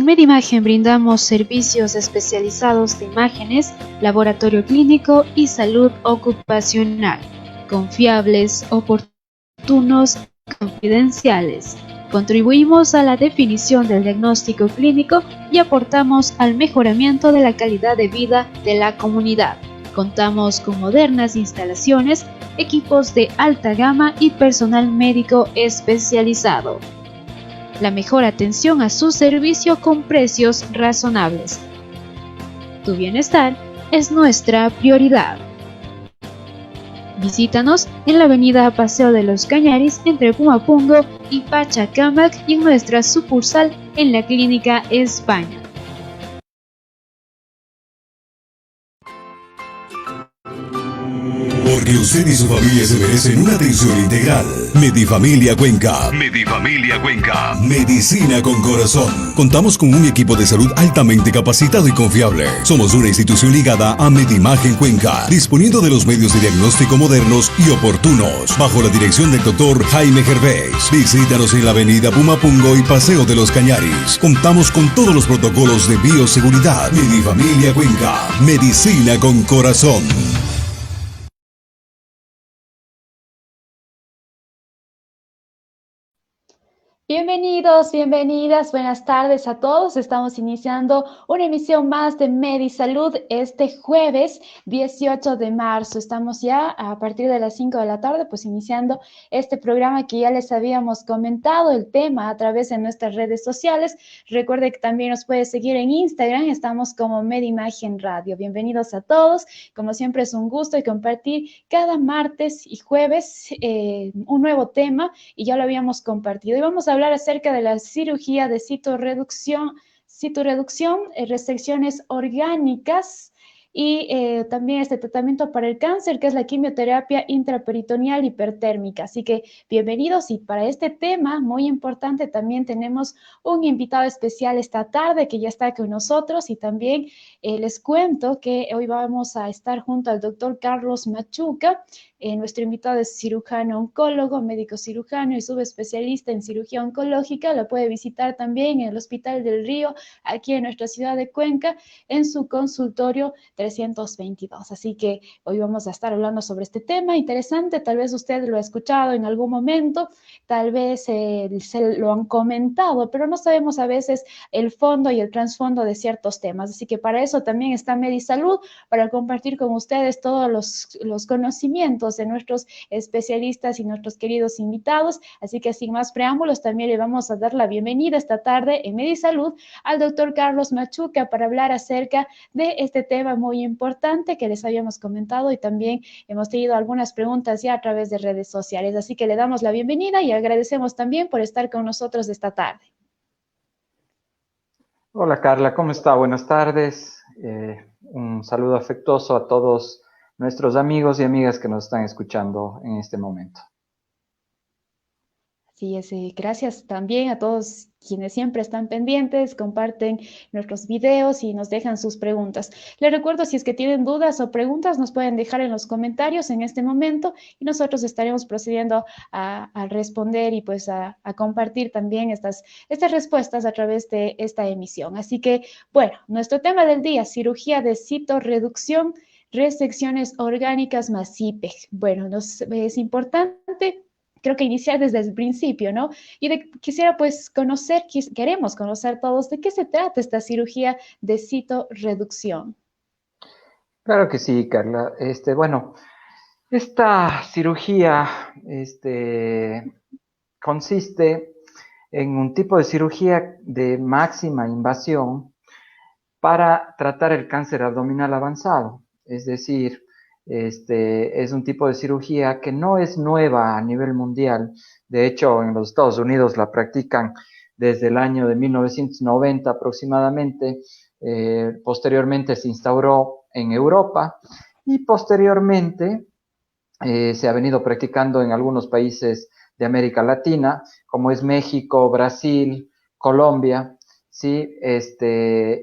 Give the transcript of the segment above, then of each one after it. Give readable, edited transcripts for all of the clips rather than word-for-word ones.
Medimagen brindamos servicios especializados de imágenes, laboratorio clínico y salud ocupacional, confiables, oportunos, confidenciales. Contribuimos a la definición del diagnóstico clínico y aportamos al mejoramiento de la calidad de vida de la comunidad. Contamos con modernas instalaciones, equipos de alta gama y personal médico especializado. La mejor atención a su servicio con precios razonables. Tu bienestar es nuestra prioridad. Visítanos en la avenida Paseo de los Cañaris entre Pumapungo y Pachacamac y en nuestra sucursal en la Clínica España. Porque usted y su familia se merecen una atención integral. Medifamilia Cuenca. Medifamilia Cuenca. Medicina con corazón. Contamos con un equipo de salud altamente capacitado y confiable. Somos una institución ligada a Medimagen Cuenca, disponiendo de los medios de diagnóstico modernos y oportunos, bajo la dirección del doctor Jaime Gervais. Visítanos en la avenida Pumapungo y Paseo de los Cañaris. Contamos con todos los protocolos de bioseguridad. Medifamilia Cuenca. Medicina con corazón. Bienvenidos, bienvenidas, buenas tardes a todos. Estamos iniciando una emisión más de Medisalud este jueves 18 de marzo. Estamos ya a partir de las 5 de la tarde, pues iniciando este programa que ya les habíamos comentado el tema a través de nuestras redes sociales. Recuerde que también nos puede seguir en Instagram, estamos como Medimagen Radio. Bienvenidos a todos. Como siempre es un gusto y compartir cada martes y jueves un nuevo tema y ya lo habíamos compartido. Y vamos a hablar acerca de la cirugía de citorreducción, resecciones orgánicas y también este tratamiento para el cáncer, que es la quimioterapia intraperitoneal hipertérmica. Así que bienvenidos, y para este tema muy importante también tenemos un invitado especial esta tarde que ya está con nosotros, y también les cuento que hoy vamos a estar junto al doctor Carlos Machuca. Nuestro invitado es cirujano oncólogo, médico cirujano y subespecialista en cirugía oncológica. Lo puede visitar también en el Hospital del Río, aquí en nuestra ciudad de Cuenca, en su consultorio 322. Así que hoy vamos a estar hablando sobre este tema interesante. Tal vez usted lo ha escuchado en algún momento, tal vez se lo han comentado, pero no sabemos a veces el fondo y el trasfondo de ciertos temas. Así que para eso también está Medisalud, para compartir con ustedes todos los conocimientos de nuestros especialistas y nuestros queridos invitados. Así que sin más preámbulos, también le vamos a dar la bienvenida esta tarde en Medisalud al doctor Carlos Machuca para hablar acerca de este tema muy importante que les habíamos comentado, y también hemos tenido algunas preguntas ya a través de redes sociales. Así que le damos la bienvenida y agradecemos también por estar con nosotros esta tarde. Hola Carla, ¿cómo está? Buenas tardes. Un saludo afectuoso a todos nuestros amigos y amigas que nos están escuchando en este momento. Así es, gracias también a todos quienes siempre están pendientes, comparten nuestros videos y nos dejan sus preguntas. Les recuerdo, si es que tienen dudas o preguntas, nos pueden dejar en los comentarios en este momento y nosotros estaremos procediendo a responder y pues a compartir también estas respuestas a través de esta emisión. Así que, bueno, nuestro tema del día: cirugía de citorreducción, resecciones orgánicas más CIPEG. Bueno, es importante, creo que iniciar desde el principio, ¿no? Y quisiera pues queremos conocer todos de qué se trata esta cirugía de citorreducción. Claro que sí, Carla. Bueno, esta cirugía consiste en un tipo de cirugía de máxima invasión para tratar el cáncer abdominal avanzado. Es decir, es un tipo de cirugía que no es nueva a nivel mundial. De hecho, en los Estados Unidos la practican desde el año de 1990 aproximadamente. Posteriormente se instauró en Europa y posteriormente se ha venido practicando en algunos países de América Latina, como es México, Brasil, Colombia. Sí,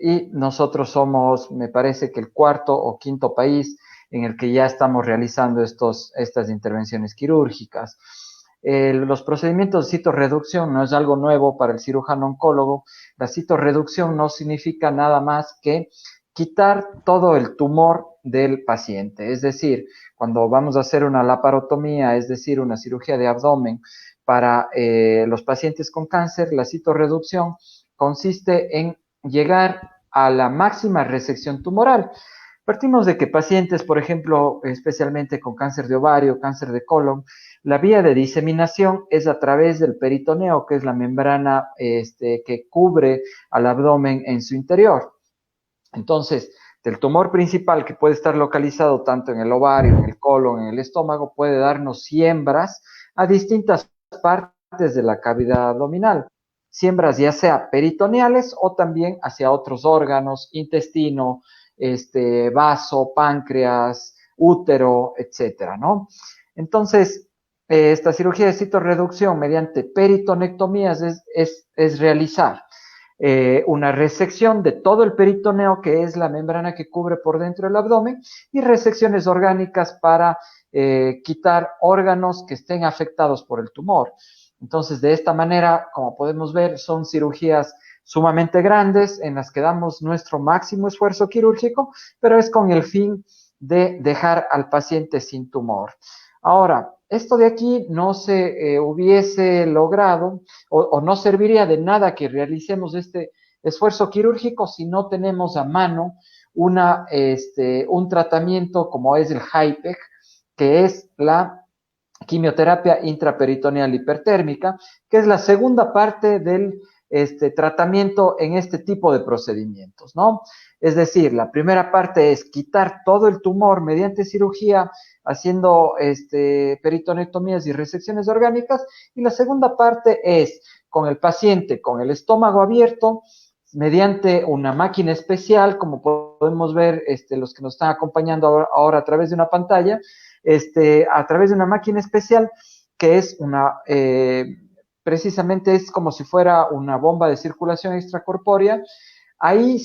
y nosotros somos, me parece que el cuarto o quinto país en el que ya estamos realizando estas intervenciones quirúrgicas. Los procedimientos de citorreducción no es algo nuevo para el cirujano oncólogo. La citorreducción no significa nada más que quitar todo el tumor del paciente. Es decir, cuando vamos a hacer una laparotomía, es decir, una cirugía de abdomen para los pacientes con cáncer, la citorreducción consiste en llegar a la máxima resección tumoral. Partimos de que pacientes, por ejemplo, especialmente con cáncer de ovario, cáncer de colon, la vía de diseminación es a través del peritoneo, que es la membrana que cubre al abdomen en su interior. Entonces, del tumor principal, que puede estar localizado tanto en el ovario, en el colon, en el estómago, puede darnos siembras a distintas partes de la cavidad abdominal. Siembras ya sea peritoneales o también hacia otros órganos, intestino, vaso, páncreas, útero, etcétera, ¿no? Entonces, esta cirugía de citorreducción mediante peritonectomías es realizar una resección de todo el peritoneo, que es la membrana que cubre por dentro el abdomen, y resecciones orgánicas para quitar órganos que estén afectados por el tumor. Entonces, de esta manera, como podemos ver, son cirugías sumamente grandes en las que damos nuestro máximo esfuerzo quirúrgico, pero es con el fin de dejar al paciente sin tumor. Ahora, esto de aquí no se hubiese logrado o no serviría de nada que realicemos este esfuerzo quirúrgico si no tenemos a mano un tratamiento como es el HIPEC, que es la quimioterapia intraperitoneal hipertérmica, que es la segunda parte del tratamiento en este tipo de procedimientos, ¿no? Es decir, la primera parte es quitar todo el tumor mediante cirugía, haciendo peritonectomías y resecciones orgánicas, y la segunda parte es con el paciente con el estómago abierto, mediante una máquina especial, como podemos ver los que nos están acompañando ahora a través de una pantalla, a través de una máquina especial que es precisamente es como si fuera una bomba de circulación extracorpórea. Ahí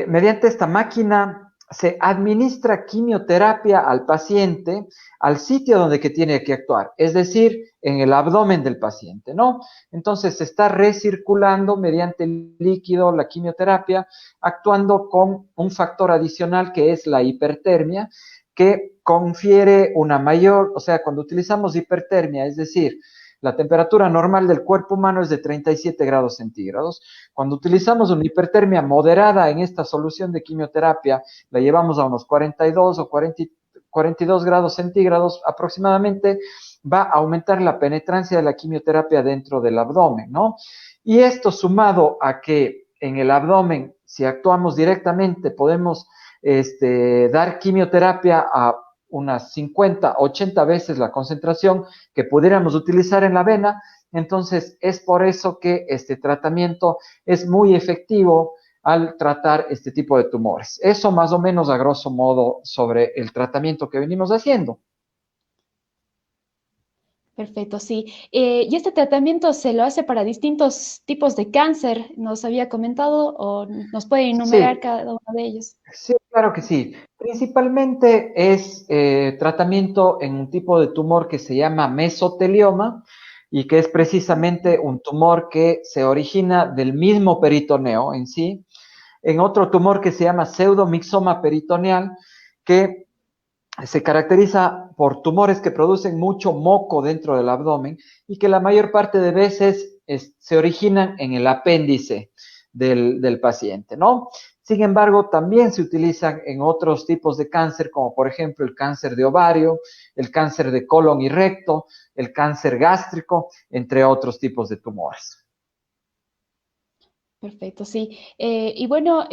mediante esta máquina se administra quimioterapia al paciente al sitio donde que tiene que actuar, es decir, en el abdomen del paciente, ¿no? Entonces se está recirculando mediante el líquido la quimioterapia, actuando con un factor adicional que es la hipertermia, que confiere una mayor, o sea, cuando utilizamos hipertermia, es decir, la temperatura normal del cuerpo humano es de 37 grados centígrados. Cuando utilizamos una hipertermia moderada en esta solución de quimioterapia, la llevamos a unos 42 o 42 grados centígrados aproximadamente, va a aumentar la penetrancia de la quimioterapia dentro del abdomen, ¿no? Y esto sumado a que en el abdomen, si actuamos directamente, podemos dar quimioterapia a unas 50, 80 veces la concentración que pudiéramos utilizar en la vena. Entonces, es por eso que este tratamiento es muy efectivo al tratar este tipo de tumores. Eso más o menos a grosso modo sobre el tratamiento que venimos haciendo. Perfecto, sí. ¿Y este tratamiento se lo hace para distintos tipos de cáncer? ¿Nos había comentado o nos puede enumerar Sí, cada uno de ellos? sí, claro que sí. Principalmente es tratamiento en un tipo de tumor que se llama mesotelioma y que es precisamente un tumor que se origina del mismo peritoneo en sí, en otro tumor que se llama pseudomixoma peritoneal, que se caracteriza por tumores que producen mucho moco dentro del abdomen y que la mayor parte de veces se originan en el apéndice del paciente, ¿no? Sin embargo, también se utilizan en otros tipos de cáncer, como por ejemplo el cáncer de ovario, el cáncer de colon y recto, el cáncer gástrico, entre otros tipos de tumores. Perfecto, sí. Y bueno,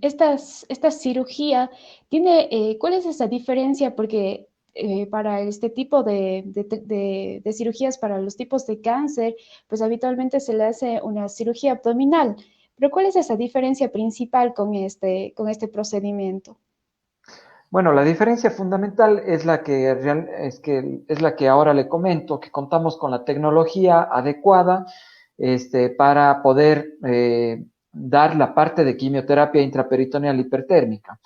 esta cirugía tiene, ¿cuál es esa diferencia? Porque para este tipo de cirugías, para los tipos de cáncer, pues habitualmente se le hace una cirugía abdominal. Pero ¿cuál es esa diferencia principal con este procedimiento? Bueno, la diferencia fundamental es es la que ahora le comento, que contamos con la tecnología adecuada para poder dar la parte de quimioterapia intraperitoneal hipertérmica.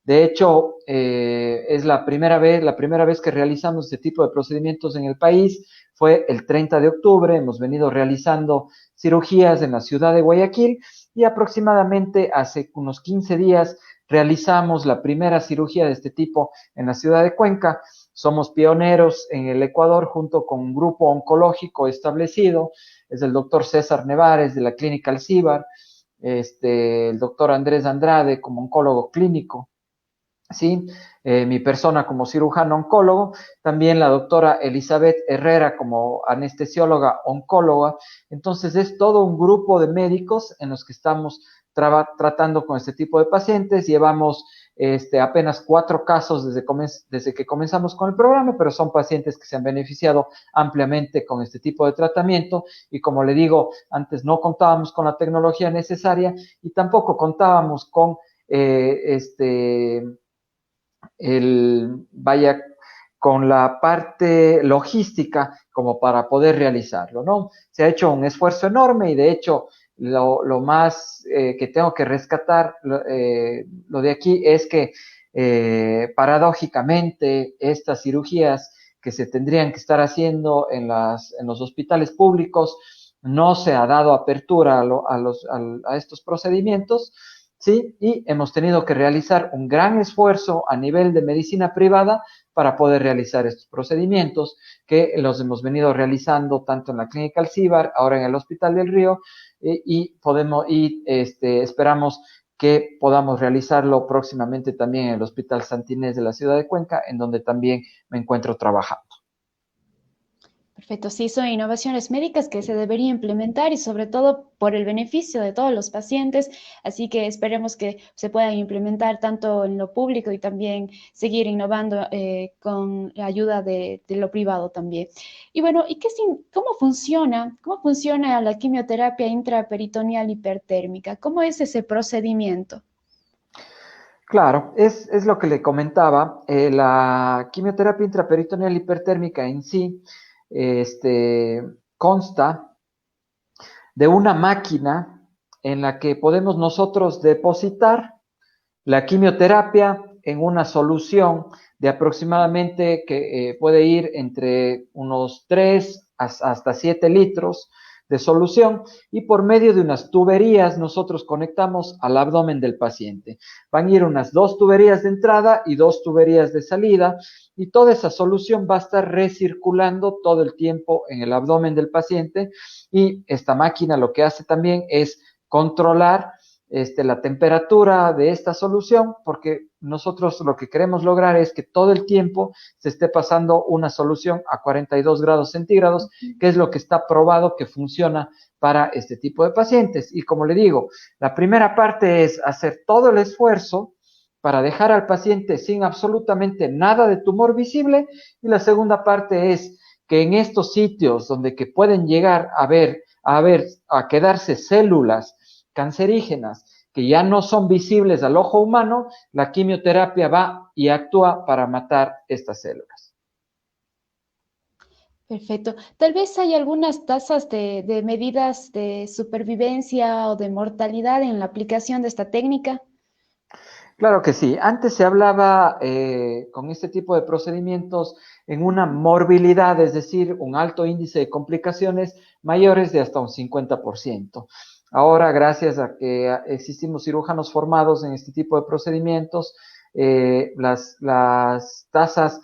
De hecho, es la primera vez que realizamos este tipo de procedimientos en el país. Fue el 30 de octubre, hemos venido realizando cirugías en la ciudad de Guayaquil y aproximadamente hace unos 15 días realizamos la primera cirugía de este tipo en la ciudad de Cuenca. Somos pioneros en el Ecuador junto con un grupo oncológico establecido, es el doctor César Nevares de la Clínica Alcíbar, el doctor Andrés Andrade como oncólogo clínico, ¿sí? Mi persona como cirujano oncólogo, también la doctora Elizabeth Herrera como anestesióloga oncóloga. Entonces es todo un grupo de médicos en los que estamos tratando con este tipo de pacientes. Llevamos apenas 4 casos desde que comenzamos con el programa, pero son pacientes que se han beneficiado ampliamente con este tipo de tratamiento. Y como le digo, antes no contábamos con la tecnología necesaria y tampoco contábamos con con la parte logística como para poder realizarlo, ¿no? Se ha hecho un esfuerzo enorme y de hecho lo más que tengo que rescatar lo de aquí es que paradójicamente estas cirugías que se tendrían que estar haciendo en los hospitales públicos no se ha dado apertura a estos procedimientos, ¿sí? Y hemos tenido que realizar un gran esfuerzo a nivel de medicina privada para poder realizar estos procedimientos que los hemos venido realizando tanto en la Clínica Alcíbar, ahora en el Hospital del Río, y esperamos que podamos realizarlo próximamente también en el Hospital Santa Inés de la ciudad de Cuenca, en donde también me encuentro trabajando. Perfecto, sí, son innovaciones médicas que se deberían implementar y sobre todo por el beneficio de todos los pacientes, así que esperemos que se puedan implementar tanto en lo público y también seguir innovando con la ayuda de lo privado también. Y bueno, ¿cómo funciona la quimioterapia intraperitoneal hipertérmica? ¿Cómo es ese procedimiento? Claro, es lo que le comentaba, la quimioterapia intraperitoneal hipertérmica en sí, consta de una máquina en la que podemos nosotros depositar la quimioterapia en una solución de aproximadamente que puede ir entre unos 3 hasta 7 litros de solución y por medio de unas tuberías nosotros conectamos al abdomen del paciente. Van a ir unas 2 tuberías de entrada y 2 tuberías de salida y toda esa solución va a estar recirculando todo el tiempo en el abdomen del paciente y esta máquina lo que hace también es controlar la temperatura de esta solución, porque nosotros lo que queremos lograr es que todo el tiempo se esté pasando una solución a 42 grados centígrados, que es lo que está probado que funciona para este tipo de pacientes. Y como le digo, la primera parte es hacer todo el esfuerzo para dejar al paciente sin absolutamente nada de tumor visible, y la segunda parte es que en estos sitios donde que pueden llegar a quedarse células cancerígenas que ya no son visibles al ojo humano, la quimioterapia va y actúa para matar estas células. Perfecto. Tal vez hay algunas tasas de medidas de supervivencia o de mortalidad en la aplicación de esta técnica. Claro que sí. Antes se hablaba con este tipo de procedimientos en una morbilidad, es decir, un alto índice de complicaciones mayores de hasta un 50%. Ahora, gracias a que existimos cirujanos formados en este tipo de procedimientos, las tasas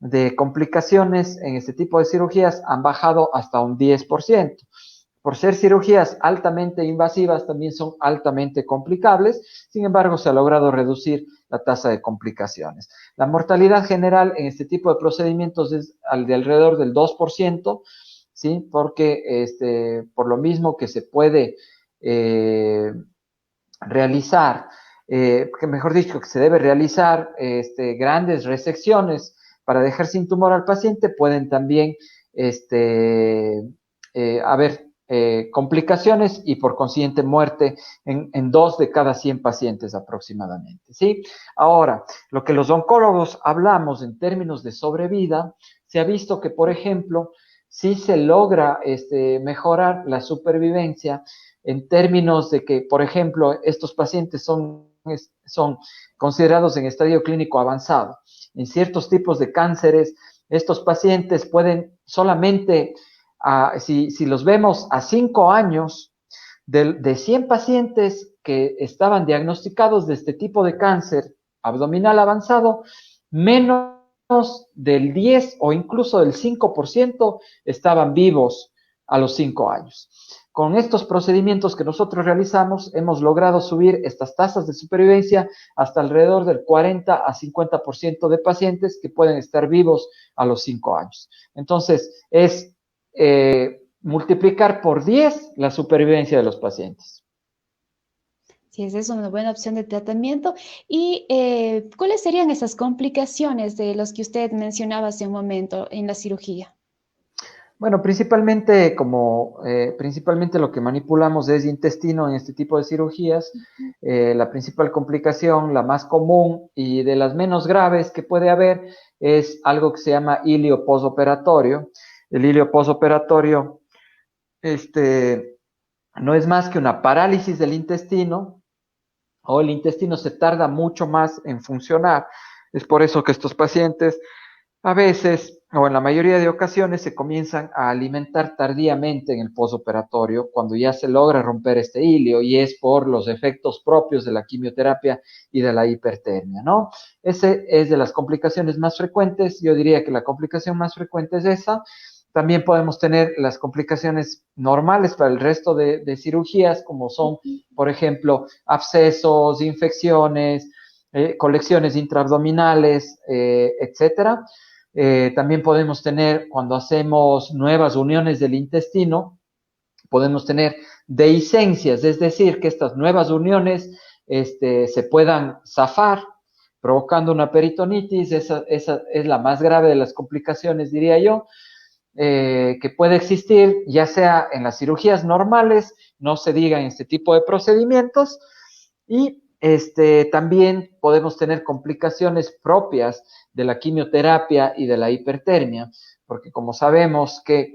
de complicaciones en este tipo de cirugías han bajado hasta un 10%. Por ser cirugías altamente invasivas, también son altamente complicables, sin embargo, se ha logrado reducir la tasa de complicaciones. La mortalidad general en este tipo de procedimientos es de alrededor del 2%, ¿sí? Porque por lo mismo que se puede realizar, mejor dicho, que se debe realizar grandes resecciones para dejar sin tumor al paciente, pueden también haber complicaciones y por consiguiente muerte en 2 de cada 100 pacientes aproximadamente, ¿sí? Ahora, lo que los oncólogos hablamos en términos de sobrevida, se ha visto que, por ejemplo, sí se logra mejorar la supervivencia en términos de que, por ejemplo, estos pacientes son son considerados en estadio clínico avanzado. En ciertos tipos de cánceres, estos pacientes pueden solamente, si los vemos a 5 años, de 100 pacientes que estaban diagnosticados de este tipo de cáncer abdominal avanzado, menos del 10 o incluso del 5% estaban vivos a los 5 años. Con estos procedimientos que nosotros realizamos, hemos logrado subir estas tasas de supervivencia hasta alrededor del 40 a 50% de pacientes que pueden estar vivos a los 5 años. Entonces, es multiplicar por 10 la supervivencia de los pacientes. Sí, esa es una buena opción de tratamiento. ¿Y cuáles serían esas complicaciones de los que usted mencionaba hace un momento en la cirugía? Bueno, principalmente principalmente lo que manipulamos es intestino en este tipo de cirugías. La principal complicación, la más común y de las menos graves que puede haber, es algo que se llama ilio posoperatorio. El ilio posoperatorio no es más que una parálisis del intestino, o el intestino se tarda mucho más en funcionar. Es por eso que estos pacientes a veces, o en la mayoría de ocasiones, se comienzan a alimentar tardíamente en el posoperatorio, cuando ya se logra romper este ilio, y es por los efectos propios de la quimioterapia y de la hipertermia, ¿no? Ese es de las complicaciones más frecuentes. Yo diría que la complicación más frecuente es esa. También podemos tener las complicaciones normales para el resto de cirugías, como son, por ejemplo, abscesos, infecciones, colecciones intraabdominales, etcétera. También podemos tener, cuando hacemos nuevas uniones del intestino, podemos tener dehiscencias, es decir, que estas nuevas uniones se puedan zafar, provocando una peritonitis. Esa es la más grave de las complicaciones, diría yo, que puede existir, ya sea en las cirugías normales, no se diga en este tipo de procedimientos, y también podemos tener complicaciones propias de la quimioterapia y de la hipertermia, porque como sabemos que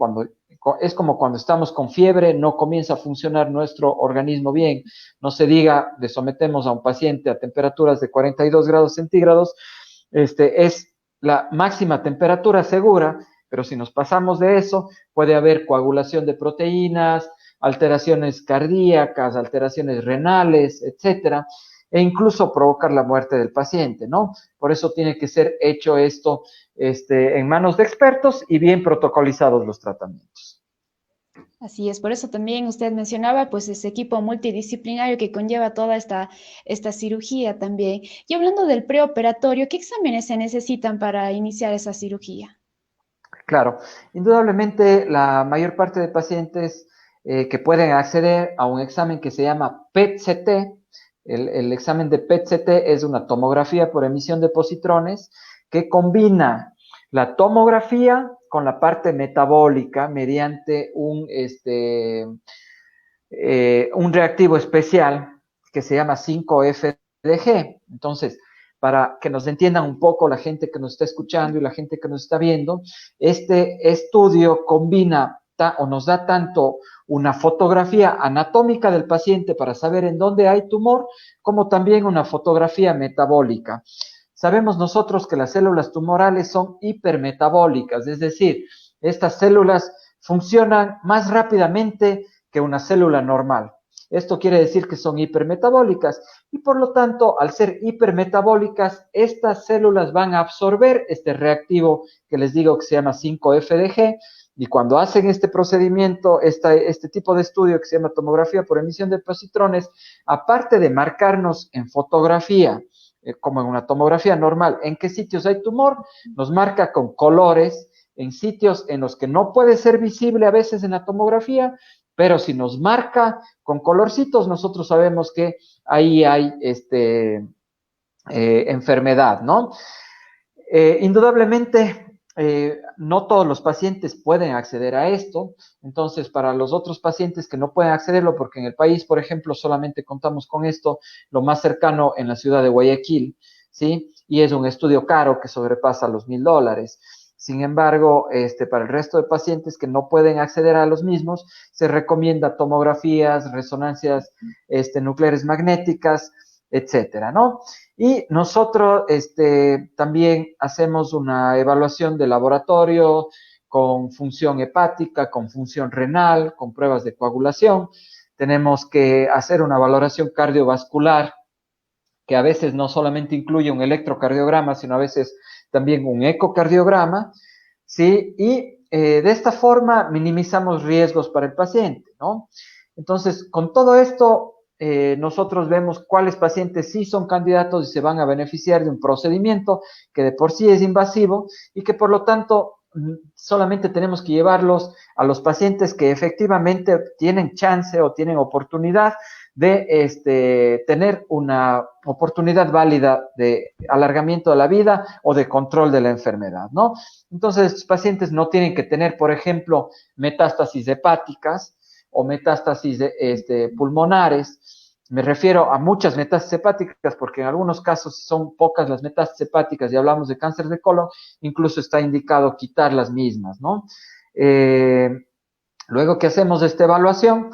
es como cuando estamos con fiebre, no comienza a funcionar nuestro organismo bien. No se diga, le sometemos a un paciente a temperaturas de 42 grados centígrados, es la máxima temperatura segura, pero si nos pasamos de eso, puede haber coagulación de proteínas, alteraciones cardíacas, alteraciones renales, etcétera, e incluso provocar la muerte del paciente, ¿no? Por eso tiene que ser hecho esto en manos de expertos y bien protocolizados los tratamientos. Así es, por eso también usted mencionaba pues ese equipo multidisciplinario que conlleva toda esta cirugía también. Y hablando del preoperatorio, ¿qué exámenes se necesitan para iniciar esa cirugía? Claro, indudablemente la mayor parte de pacientes que pueden acceder a un examen que se llama PET-CT. El examen de PET-CT es una tomografía por emisión de positrones que combina la tomografía con la parte metabólica mediante un reactivo especial que se llama 5-FDG. Entonces, para que nos entiendan un poco la gente que nos está escuchando y la gente que nos está viendo, este estudio combina o nos da tanto una fotografía anatómica del paciente para saber en dónde hay tumor, como también una fotografía metabólica. Sabemos nosotros que las células tumorales son hipermetabólicas, es decir, estas células funcionan más rápidamente que una célula normal. Esto quiere decir que son hipermetabólicas y por lo tanto, al ser hipermetabólicas, estas células van a absorber este reactivo que les digo que se llama 5-FDG, y cuando hacen este procedimiento, este tipo de estudio que se llama tomografía por emisión de positrones, aparte de marcarnos en fotografía, como en una tomografía normal, en qué sitios hay tumor, nos marca con colores en sitios en los que no puede ser visible a veces en la tomografía, pero si nos marca con colorcitos, nosotros sabemos que ahí hay enfermedad, ¿no? Indudablemente, no todos los pacientes pueden acceder a esto. Entonces, para los otros pacientes que no pueden accederlo, porque en el país, por ejemplo, solamente contamos con esto, lo más cercano en la ciudad de Guayaquil, ¿sí? Y es un estudio caro que sobrepasa los $1,000. Sin embargo, para el resto de pacientes que no pueden acceder a los mismos, se recomienda tomografías, resonancias nucleares magnéticas, etcétera, ¿no? Y nosotros también hacemos una evaluación de laboratorio con función hepática, con función renal, con pruebas de coagulación. Tenemos que hacer una valoración cardiovascular que a veces no solamente incluye un electrocardiograma, sino a veces también un ecocardiograma, ¿sí? Y de esta forma minimizamos riesgos para el paciente, ¿no? Entonces, con todo esto, nosotros vemos cuáles pacientes sí son candidatos y se van a beneficiar de un procedimiento que de por sí es invasivo y que por lo tanto solamente tenemos que llevarlos a los pacientes que efectivamente tienen chance o tienen oportunidad de tener una oportunidad válida de alargamiento de la vida o de control de la enfermedad, ¿no? Entonces, estos pacientes no tienen que tener, por ejemplo, metástasis hepáticas o metástasis pulmonares. Me refiero a muchas metástasis hepáticas porque en algunos casos, si son pocas las metástasis hepáticas y hablamos de cáncer de colon, incluso está indicado quitar las mismas, ¿no? Luego que hacemos esta evaluación,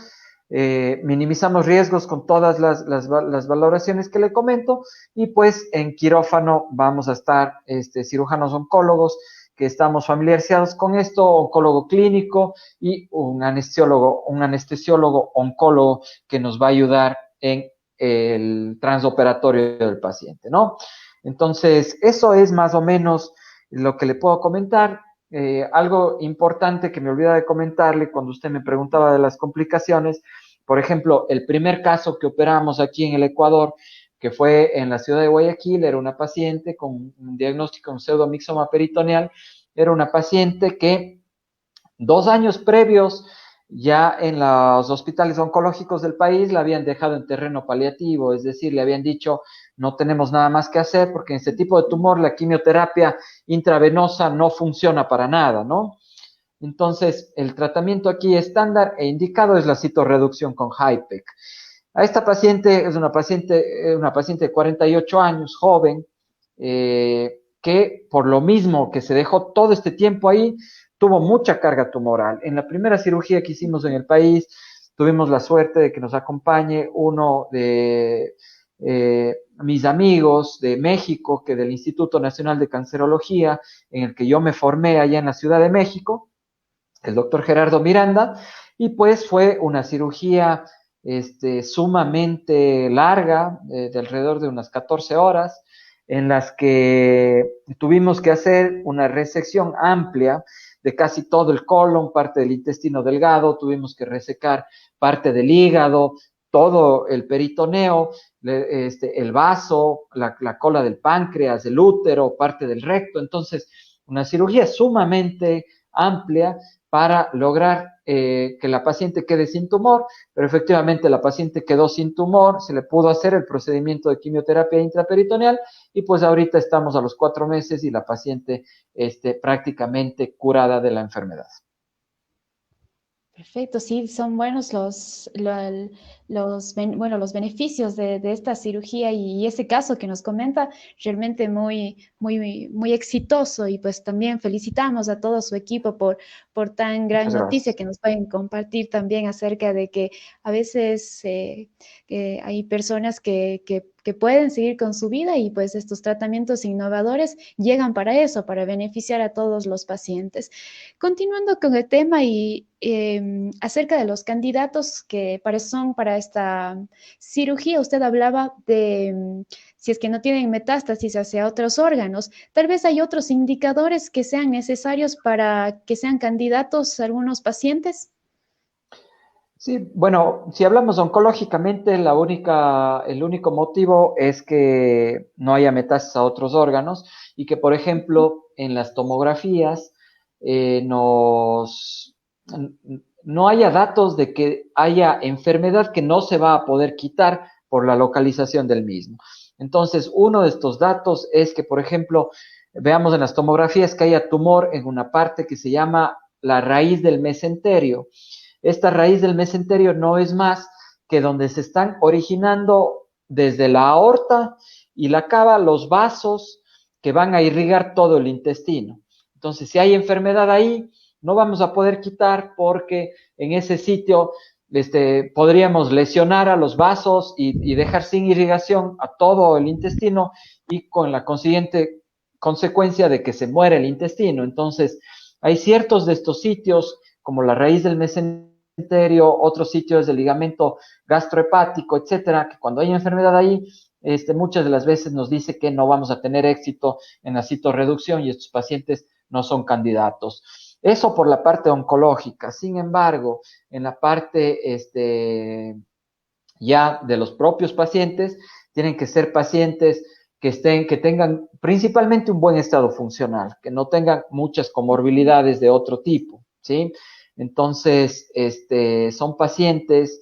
minimizamos riesgos con todas las valoraciones que le comento y pues en quirófano vamos a estar cirujanos oncólogos que estamos familiarizados con esto, oncólogo clínico y un anestesiólogo oncólogo que nos va a ayudar en el transoperatorio del paciente, ¿no? Entonces, eso es más o menos lo que le puedo comentar. Algo importante que me olvidé de comentarle cuando usted me preguntaba de las complicaciones, por ejemplo, el primer caso que operamos aquí en el Ecuador, que fue en la ciudad de Guayaquil, era una paciente con un diagnóstico de un pseudomixoma peritoneal, era una paciente que 2 años previos ya en los hospitales oncológicos del país la habían dejado en terreno paliativo, es decir, le habían dicho no tenemos nada más que hacer porque en este tipo de tumor la quimioterapia intravenosa no funciona para nada, ¿no? Entonces, el tratamiento aquí estándar e indicado es la citorreducción con HIPEC. A esta paciente es una paciente de 48 años, joven, que por lo mismo que se dejó todo este tiempo ahí, tuvo mucha carga tumoral. En la primera cirugía que hicimos en el país, tuvimos la suerte de que nos acompañe uno de mis amigos de México, que del Instituto Nacional de Cancerología, en el que yo me formé allá en la Ciudad de México, el doctor Gerardo Miranda, y pues fue una cirugía sumamente larga, de alrededor de unas 14 horas, en las que tuvimos que hacer una resección amplia de casi todo el colon, parte del intestino delgado, tuvimos que resecar parte del hígado, todo el peritoneo, el vaso, la cola del páncreas, el útero, parte del recto. Entonces, una cirugía sumamente amplia para lograr que la paciente quede sin tumor, pero efectivamente la paciente quedó sin tumor, se le pudo hacer el procedimiento de quimioterapia intraperitoneal y pues ahorita estamos a los 4 meses y la paciente prácticamente curada de la enfermedad. Perfecto, sí, son buenos los beneficios de esta cirugía y ese caso que nos comenta, realmente muy exitoso y pues también felicitamos a todo su equipo por tan gran Muchas noticia gracias. que nos pueden compartir también acerca de que a veces que hay personas que pueden seguir con su vida y pues estos tratamientos innovadores llegan para eso, para beneficiar a todos los pacientes. Continuando con el tema y acerca de los candidatos que son para esta cirugía, usted hablaba de si es que no tienen metástasis hacia otros órganos, tal vez hay otros indicadores que sean necesarios para que sean candidatos a algunos pacientes. Sí, bueno, si hablamos oncológicamente, el único motivo es que no haya metástasis a otros órganos y que, por ejemplo, en las tomografías no haya datos de que haya enfermedad que no se va a poder quitar por la localización del mismo. Entonces, uno de estos datos es que, por ejemplo, veamos en las tomografías que haya tumor en una parte que se llama la raíz del mesenterio. Esta raíz del mesenterio no es más que donde se están originando desde la aorta y la cava los vasos que van a irrigar todo el intestino. Entonces, si hay enfermedad ahí, no vamos a poder quitar porque en ese sitio podríamos lesionar a los vasos y dejar sin irrigación a todo el intestino y con la consiguiente consecuencia de que se muere el intestino. Entonces, hay ciertos de estos sitios, como la raíz del mesenterio, otros sitios del ligamento gastrohepático, etcétera, que cuando hay enfermedad ahí, muchas de las veces nos dice que no vamos a tener éxito en la citorreducción y estos pacientes no son candidatos. Eso por la parte oncológica. Sin embargo, en la parte ya de los propios pacientes, tienen que ser pacientes que tengan principalmente un buen estado funcional, que no tengan muchas comorbilidades de otro tipo, ¿sí? Entonces, son pacientes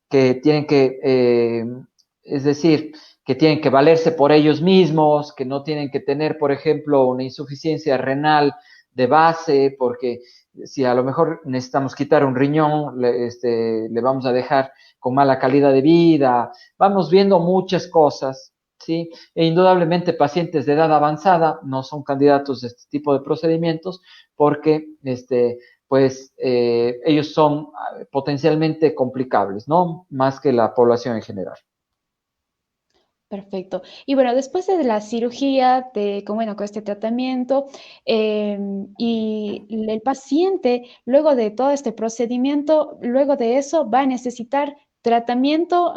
que tienen que, es decir, que tienen que valerse por ellos mismos, que no tienen que tener, por ejemplo, una insuficiencia renal de base, porque si a lo mejor necesitamos quitar un riñón, le vamos a dejar con mala calidad de vida. Vamos viendo muchas cosas, ¿sí? E indudablemente pacientes de edad avanzada no son candidatos de este tipo de procedimientos porque, ellos son potencialmente complicables, ¿no? Más que la población en general. Perfecto. Y bueno, después de la cirugía, con este tratamiento, y el paciente, luego de todo este procedimiento, luego de eso, va a necesitar tratamiento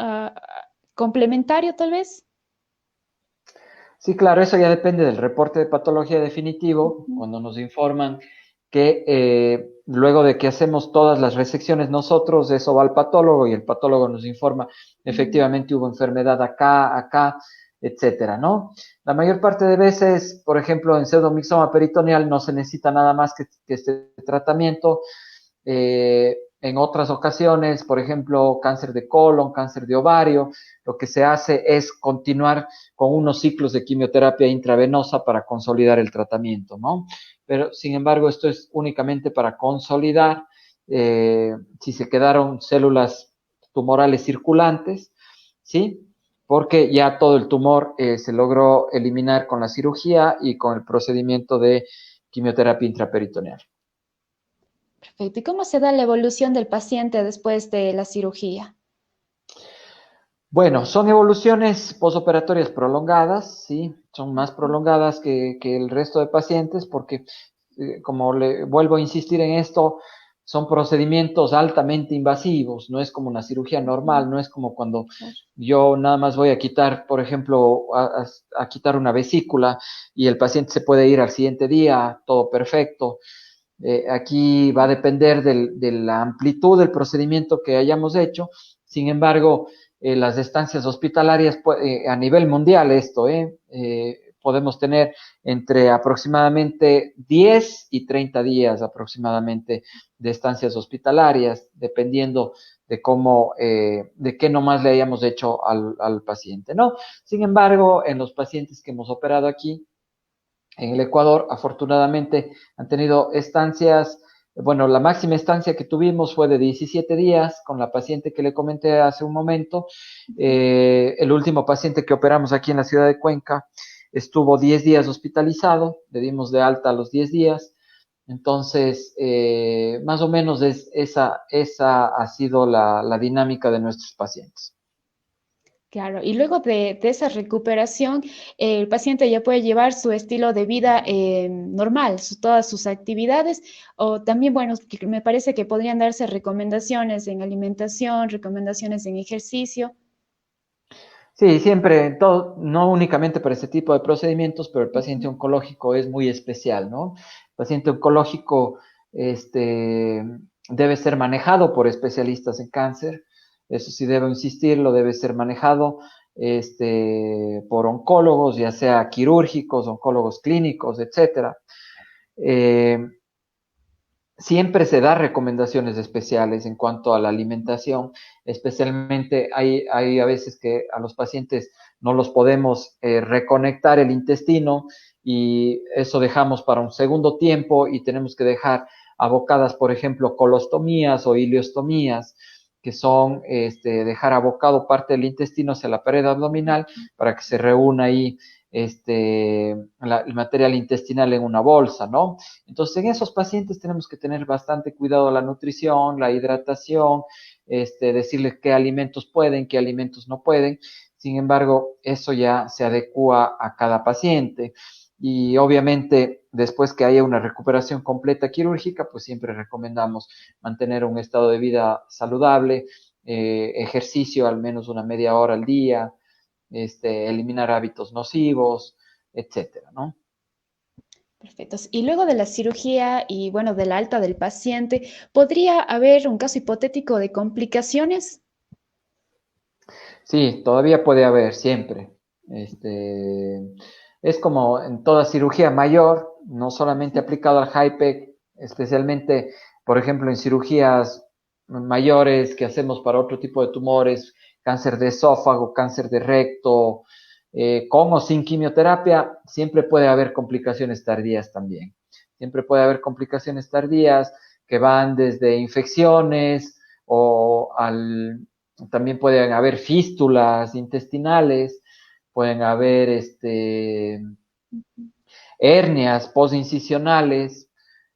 complementario, tal vez. Sí, claro, eso ya depende del reporte de patología definitivo, Ujú. cuando nos informan que luego de que hacemos todas las resecciones nosotros, eso va al patólogo y el patólogo nos informa, efectivamente hubo enfermedad acá, acá, etcétera, ¿no? La mayor parte de veces, por ejemplo, en pseudomixoma peritoneal no se necesita nada más que este tratamiento. En otras ocasiones, por ejemplo, cáncer de colon, cáncer de ovario, lo que se hace es continuar con unos ciclos de quimioterapia intravenosa para consolidar el tratamiento, ¿no? Pero, sin embargo, esto es únicamente para consolidar si se quedaron células tumorales circulantes, ¿sí? Porque ya todo el tumor se logró eliminar con la cirugía y con el procedimiento de quimioterapia intraperitoneal. Perfecto. ¿Y cómo se da la evolución del paciente después de la cirugía? Bueno, son evoluciones posoperatorias prolongadas, sí, son más prolongadas que el resto de pacientes porque, como le vuelvo a insistir en esto, son procedimientos altamente invasivos, no es como una cirugía Ujú. normal, no es como cuando Claro. yo nada más voy a quitar, por ejemplo, a quitar una vesícula y el paciente se puede ir al siguiente día, todo perfecto. Aquí va a depender de la amplitud del procedimiento que hayamos hecho. Sin embargo, las estancias hospitalarias a nivel mundial, podemos tener entre aproximadamente 10 y 30 días aproximadamente de estancias hospitalarias, dependiendo de cómo, de qué nomás le hayamos hecho al paciente, ¿no? Sin embargo, en los pacientes que hemos operado aquí, en el Ecuador, afortunadamente, han tenido estancias, bueno, la máxima estancia que tuvimos fue de 17 días con la paciente que le comenté hace un momento. El último paciente que operamos aquí en la ciudad de Cuenca estuvo 10 días hospitalizado, le dimos de alta a los 10 días. Entonces, más o menos esa ha sido la dinámica de nuestros pacientes. Claro, y luego de esa recuperación, el paciente ya puede llevar su estilo de vida normal, todas sus actividades, o también, bueno, que me parece que podrían darse recomendaciones en alimentación, recomendaciones en ejercicio. Sí, siempre, todo, no únicamente para este tipo de procedimientos, pero el paciente Ujú. oncológico es muy especial, ¿no? El paciente oncológico, debe ser manejado por especialistas en cáncer, eso sí debo insistirlo, debe ser manejado, por oncólogos, ya sea quirúrgicos, oncólogos clínicos, etcétera. Eh, Siempre se da recomendaciones especiales en cuanto a la alimentación, especialmente hay a veces que a los pacientes no los podemos reconectar el intestino y eso dejamos para un segundo tiempo y tenemos que dejar abocadas, por ejemplo, colostomías o ileostomías, que son dejar abocado parte del intestino hacia la pared abdominal para que se reúna ahí el material intestinal en una bolsa, ¿no? Entonces, en esos pacientes tenemos que tener bastante cuidado la nutrición, la hidratación, decirles qué alimentos pueden, qué alimentos no pueden. Sin embargo, eso ya se adecua a cada paciente. Y obviamente, después que haya una recuperación completa quirúrgica, pues siempre recomendamos mantener un estado de vida saludable, ejercicio al menos una media hora al día, eliminar hábitos nocivos, etcétera, ¿no? Perfecto. Y luego de la cirugía y bueno, de la alta del paciente, ¿podría haber un caso hipotético de complicaciones? Sí, todavía puede haber, siempre. Este, es como en toda cirugía mayor, no solamente aplicado al HIPEC, especialmente, por ejemplo, en cirugías mayores que hacemos para otro tipo de tumores, cáncer de esófago, cáncer de recto, con o sin quimioterapia, siempre puede haber complicaciones tardías también. Siempre puede haber complicaciones tardías que van desde infecciones o también pueden haber fístulas intestinales, pueden haber hernias postincisionales.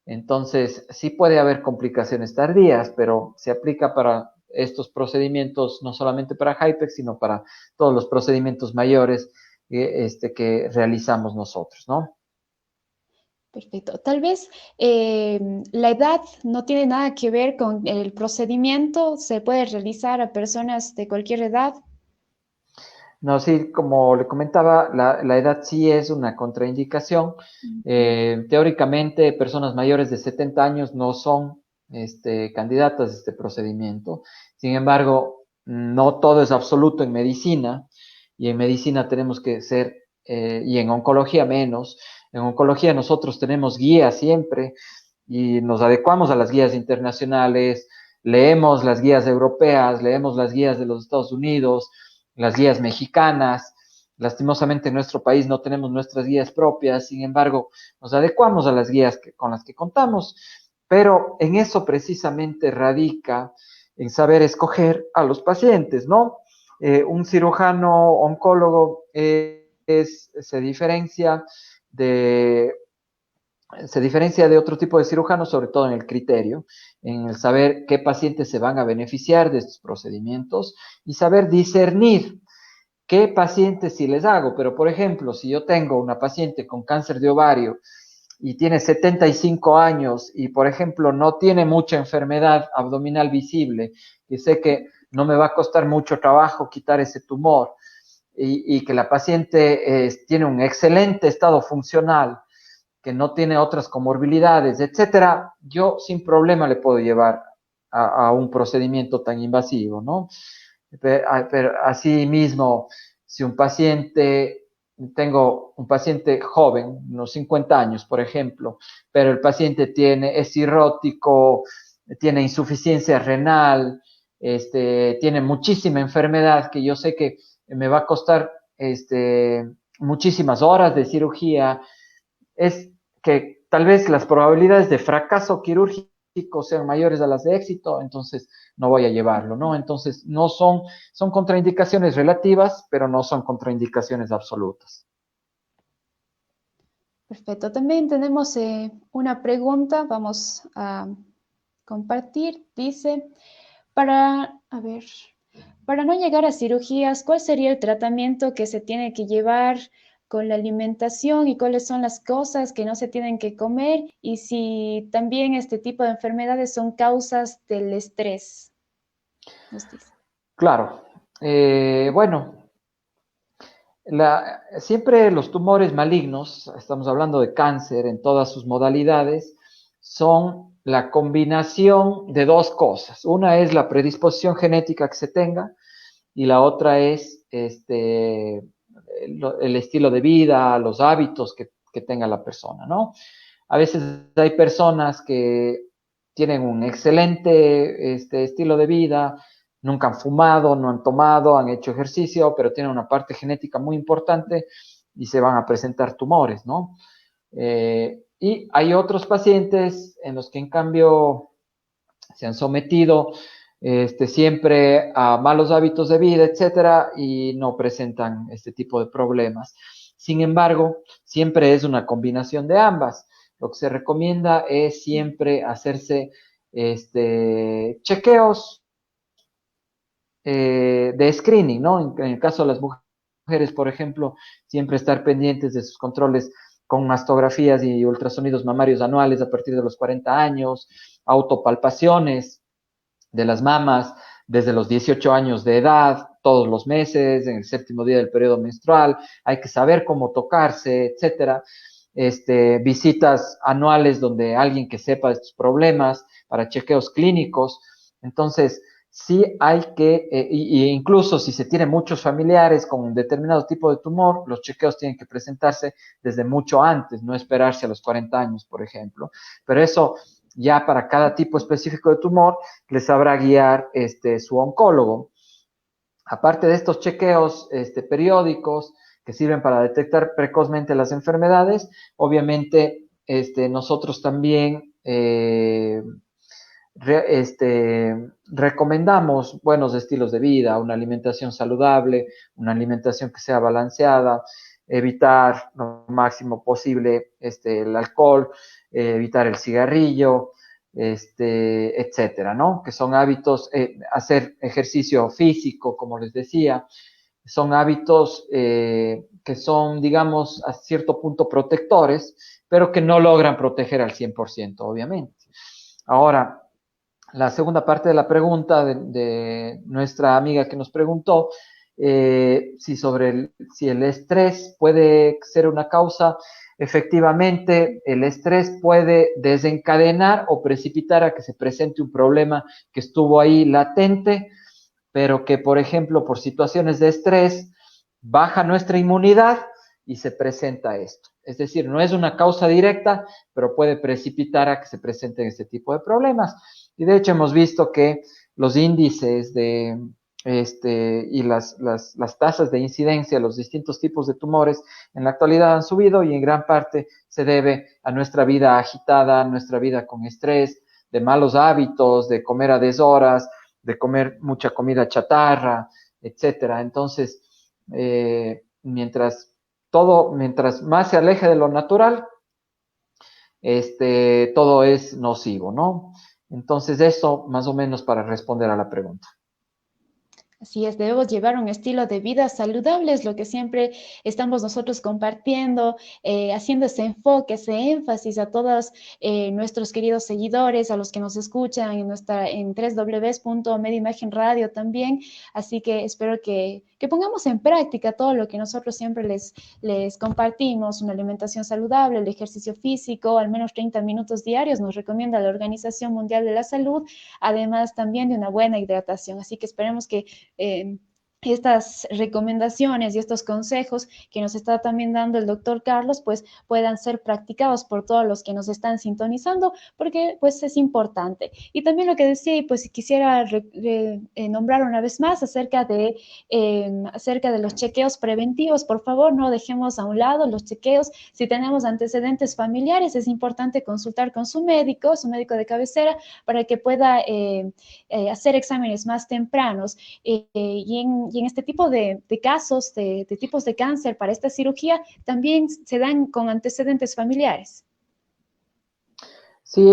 Entonces, sí puede haber complicaciones tardías, pero se aplica para estos procedimientos no solamente para HIPEX, sino para todos los procedimientos mayores que realizamos nosotros, ¿no? Perfecto. Tal vez la edad no tiene nada que ver con el procedimiento, se puede realizar a personas de cualquier edad. No, sí, como le comentaba, la edad sí es una contraindicación. Teóricamente, personas mayores de 70 años no son candidatas a este procedimiento. Sin embargo, no todo es absoluto en medicina, y en medicina tenemos que ser, y en oncología menos. En oncología nosotros tenemos guías siempre y nos adecuamos a las guías internacionales, leemos las guías europeas, leemos las guías de los Estados Unidos, las guías mexicanas. Lastimosamente en nuestro país no tenemos nuestras guías propias, sin embargo, nos adecuamos a las guías con las que contamos, pero en eso precisamente radica en saber escoger a los pacientes, ¿no? Un cirujano oncólogo se diferencia de otro tipo de cirujanos, sobre todo en el criterio, en el saber qué pacientes se van a beneficiar de estos procedimientos y saber discernir qué pacientes sí les hago. Pero, por ejemplo, si yo tengo una paciente con cáncer de ovario y tiene 75 años y, por ejemplo, no tiene mucha enfermedad abdominal visible, y sé que no me va a costar mucho trabajo quitar ese tumor, y que la paciente tiene un excelente estado funcional, que no tiene otras comorbilidades, etcétera, yo sin problema le puedo llevar a un procedimiento tan invasivo, ¿no? Pero así mismo, si tengo un paciente joven, unos 50 años, por ejemplo, pero el paciente es cirrótico, tiene insuficiencia renal, tiene muchísima enfermedad que yo sé que me va a costar muchísimas horas de cirugía, es que tal vez las probabilidades de fracaso quirúrgico sean mayores a las de éxito, entonces no voy a llevarlo, ¿no? Entonces son contraindicaciones relativas, pero no son contraindicaciones absolutas. Perfecto. También tenemos una pregunta, vamos a compartir. Dice, a ver, para no llegar a cirugías, ¿cuál sería el tratamiento que se tiene que llevar con la alimentación y cuáles son las cosas que no se tienen que comer? Y si también este tipo de enfermedades son causas del estrés. Nos dice. Claro. Bueno, siempre los tumores malignos, estamos hablando de cáncer en todas sus modalidades, son la combinación de dos cosas. Una es la predisposición genética que se tenga y la otra es el estilo de vida, los hábitos que tenga la persona, ¿no? A veces hay personas que tienen un excelente estilo de vida, nunca han fumado, no han tomado, han hecho ejercicio, pero tienen una parte genética muy importante y se van a presentar tumores, ¿no? Y hay otros pacientes en los que en cambio se han sometido siempre a malos hábitos de vida, etcétera, y no presentan este tipo de problemas. Sin embargo, siempre es una combinación de ambas. Lo que se recomienda es siempre hacerse chequeos de screening, ¿no? En el caso de las mujeres, por ejemplo, siempre estar pendientes de sus controles con mastografías y ultrasonidos mamarios anuales a partir de los 40 años, autopalpaciones de las mamas desde los 18 años de edad, todos los meses, en el séptimo día del periodo menstrual, hay que saber cómo tocarse, etcétera. Visitas anuales donde alguien que sepa de estos problemas para chequeos clínicos. Entonces, sí hay que, y incluso si se tiene muchos familiares con un determinado tipo de tumor, los chequeos tienen que presentarse desde mucho antes, no esperarse a los 40 años, por ejemplo. Pero eso ya para cada tipo específico de tumor les sabrá guiar su oncólogo. Aparte de estos chequeos periódicos que sirven para detectar precozmente las enfermedades, obviamente nosotros también recomendamos buenos estilos de vida, una alimentación saludable, una alimentación que sea balanceada, evitar lo máximo posible el alcohol, evitar el cigarrillo, etcétera, ¿no? Que son hábitos, hacer ejercicio físico, como les decía, son hábitos que son, digamos, a cierto punto protectores, pero que no logran proteger al 100%, obviamente. Ahora, la segunda parte de la pregunta de nuestra amiga que nos preguntó si el estrés puede ser una causa. Efectivamente, el estrés puede desencadenar o precipitar a que se presente un problema que estuvo ahí latente, pero que, por ejemplo, por situaciones de estrés, baja nuestra inmunidad y se presenta esto. Es decir, no es una causa directa, pero puede precipitar a que se presenten este tipo de problemas. Y de hecho hemos visto que los índices y las tasas de incidencia, los distintos tipos de tumores en la actualidad han subido y en gran parte se debe a nuestra vida agitada, a nuestra vida con estrés, de malos hábitos, de comer a deshoras, de comer mucha comida chatarra, etcétera. Entonces, mientras más se aleje de lo natural, todo es nocivo, ¿no? Entonces, eso más o menos para responder a la pregunta. Así es, debemos llevar un estilo de vida saludable, es lo que siempre estamos nosotros compartiendo, haciendo ese enfoque, ese énfasis a todos nuestros queridos seguidores, a los que nos escuchan en www.medimagen Radio también. Así que espero que pongamos en práctica todo lo que nosotros siempre les compartimos, una alimentación saludable, el ejercicio físico, al menos 30 minutos diarios, nos recomienda la Organización Mundial de la Salud, además también de una buena hidratación. Así que esperemos que estas recomendaciones y estos consejos que nos está también dando el doctor Carlos, pues puedan ser practicados por todos los que nos están sintonizando, porque pues es importante. Y también lo que decía, y pues quisiera nombrar una vez más acerca de los chequeos preventivos. Por favor, no dejemos a un lado los chequeos. Si tenemos antecedentes familiares, es importante consultar con su médico de cabecera, para que pueda hacer exámenes más tempranos. Y en este tipo de casos, de tipos de cáncer para esta cirugía, también se dan con antecedentes familiares. Sí,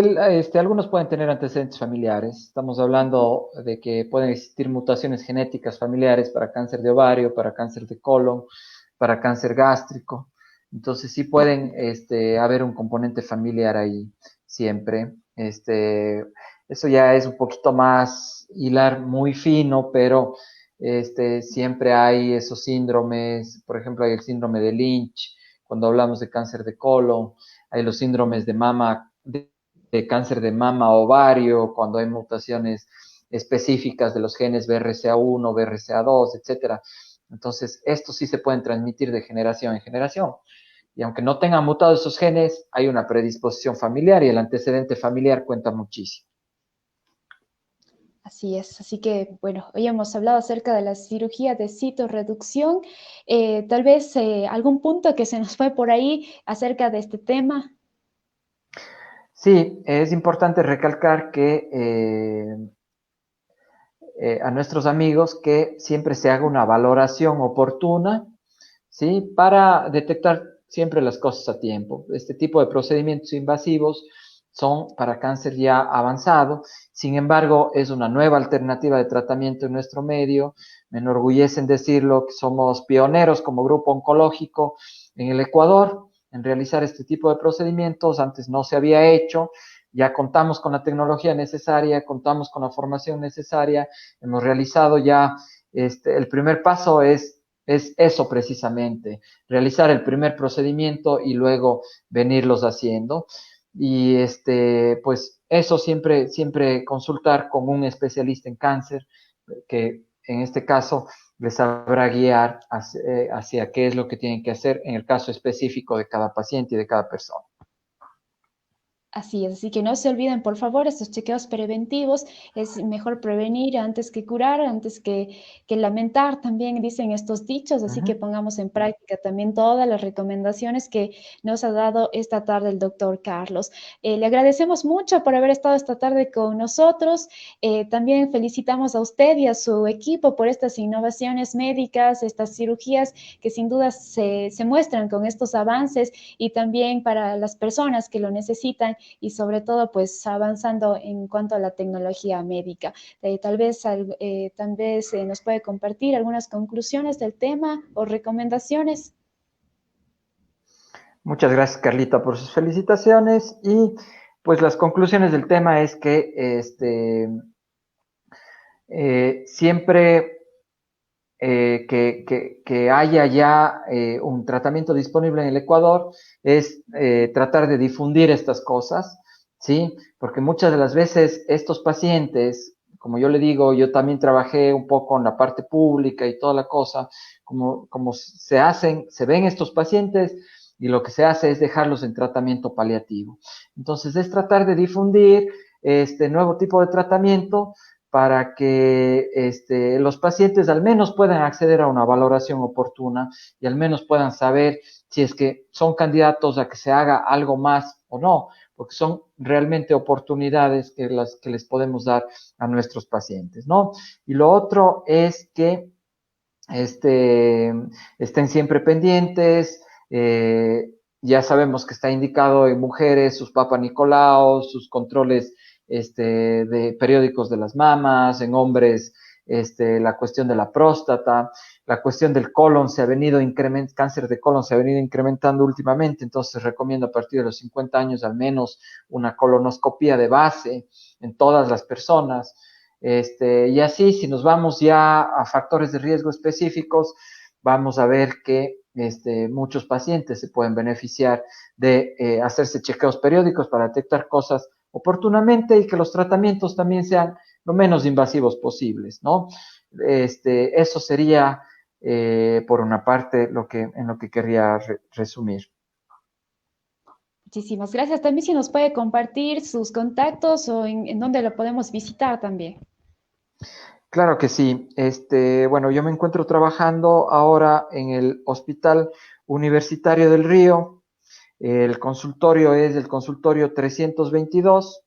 algunos pueden tener antecedentes familiares. Estamos hablando de que pueden existir mutaciones genéticas familiares para cáncer de ovario, para cáncer de colon, para cáncer gástrico. Entonces sí pueden haber un componente familiar ahí siempre. Eso ya es un poquito más hilar muy fino, pero siempre hay esos síndromes. Por ejemplo, hay el síndrome de Lynch cuando hablamos de cáncer de colon, hay los síndromes de mama, de cáncer de mama ovario, cuando hay mutaciones específicas de los genes BRCA1, BRCA2, etcétera. Entonces, estos sí se pueden transmitir de generación en generación. Y aunque no tengan mutado esos genes, hay una predisposición familiar y el antecedente familiar cuenta muchísimo. Así es, así que bueno, hoy hemos hablado acerca de la cirugía de citorreducción. Tal vez algún punto que se nos fue por ahí acerca de este tema. Sí, es importante recalcar que a nuestros amigos que siempre se haga una valoración oportuna, ¿sí? Para detectar siempre las cosas a tiempo. Este tipo de procedimientos invasivos son para cáncer ya avanzado. Sin embargo, es una nueva alternativa de tratamiento en nuestro medio. Me enorgullece en decirlo que somos pioneros como grupo oncológico en el Ecuador en realizar este tipo de procedimientos. Antes no se había hecho. Ya contamos con la tecnología necesaria, contamos con la formación necesaria. Hemos realizado ya, el primer paso es eso precisamente, realizar el primer procedimiento y luego venirlos haciendo. Y pues eso siempre consultar con un especialista en cáncer, que en este caso les sabrá guiar hacia qué es lo que tienen que hacer en el caso específico de cada paciente y de cada persona. Así es, así que no se olviden, por favor, estos chequeos preventivos. Es mejor prevenir antes que curar, antes que lamentar, también dicen estos dichos, así que pongamos en práctica también todas las recomendaciones que nos ha dado esta tarde el doctor Carlos. Le agradecemos mucho por haber estado esta tarde con nosotros. También felicitamos a usted y a su equipo por estas innovaciones médicas, estas cirugías que sin duda se muestran con estos avances, y también para las personas que lo necesitan, y sobre todo pues avanzando en cuanto a la tecnología médica. Tal vez nos puede compartir algunas conclusiones del tema o recomendaciones. Muchas gracias, Carlita, por sus felicitaciones, y pues las conclusiones del tema es que siempre que haya ya un tratamiento disponible en el Ecuador es tratar de difundir estas cosas, ¿sí? Porque muchas de las veces estos pacientes, como yo le digo, yo también trabajé un poco en la parte pública y toda la cosa, como se ven estos pacientes y lo que se hace es dejarlos en tratamiento paliativo. Entonces es tratar de difundir este nuevo tipo de tratamiento para que los pacientes al menos puedan acceder a una valoración oportuna y al menos puedan saber si es que son candidatos a que se haga algo más o no, porque son realmente oportunidades que les podemos dar a nuestros pacientes, ¿no? Y lo otro es que estén siempre pendientes. Ya sabemos que está indicado en mujeres sus Papa Nicolau, sus controles de periódicos de las mamas, en hombres la cuestión de la próstata, la cuestión del colon se ha venido incrementando, cáncer de colon se ha venido incrementando últimamente, entonces recomiendo a partir de los 50 años al menos una colonoscopía de base en todas las personas. Y así, si nos vamos ya a factores de riesgo específicos, vamos a ver que muchos pacientes se pueden beneficiar de hacerse chequeos periódicos para detectar cosas oportunamente y que los tratamientos también sean lo menos invasivos posibles, ¿no? Eso sería, por una parte, en lo que querría resumir. Muchísimas gracias. También si nos puede compartir sus contactos o en dónde lo podemos visitar también. Claro que sí. Bueno, yo me encuentro trabajando ahora en el Hospital Universitario del Río. El consultorio es el consultorio 322.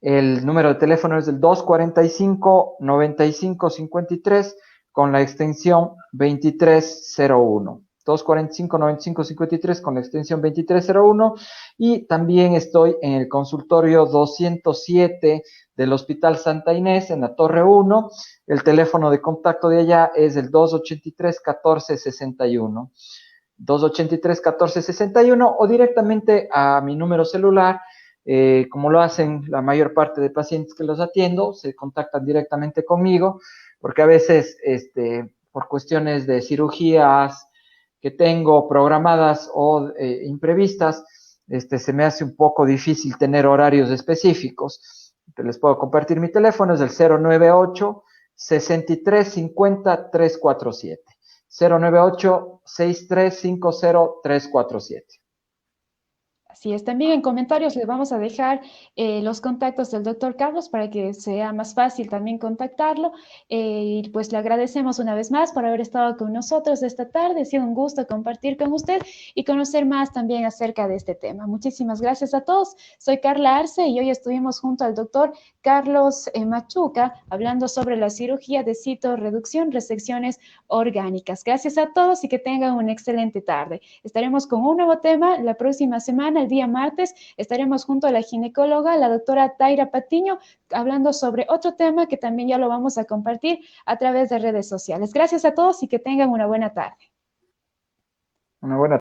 El número de teléfono es el 245-9553 con la extensión 2301. 245-9553 con la extensión 2301. Y también estoy en el consultorio 207 del Hospital Santa Inés en la Torre 1. El teléfono de contacto de allá es el 283-1461. 283-1461 o directamente a mi número celular. Como lo hacen la mayor parte de pacientes que los atiendo, se contactan directamente conmigo, porque a veces por cuestiones de cirugías que tengo programadas o imprevistas, se me hace un poco difícil tener horarios específicos. Les puedo compartir mi teléfono, es el 098 63 50 347. 098 6350 347. Así es, también en comentarios les vamos a dejar los contactos del doctor Carlos para que sea más fácil también contactarlo. Y pues le agradecemos una vez más por haber estado con nosotros esta tarde. Ha sido un gusto compartir con usted y conocer más también acerca de este tema. Muchísimas gracias a todos. Soy Carla Arce y hoy estuvimos junto al doctor Carlos Machuca hablando sobre la cirugía de citorreducción, resecciones orgánicas. Gracias a todos y que tengan una excelente tarde. Estaremos con un nuevo tema la próxima semana. el día martes, estaremos junto a la ginecóloga, la doctora Taira Patiño, hablando sobre otro tema que también ya lo vamos a compartir a través de redes sociales. Gracias a todos y que tengan una buena tarde. Una buena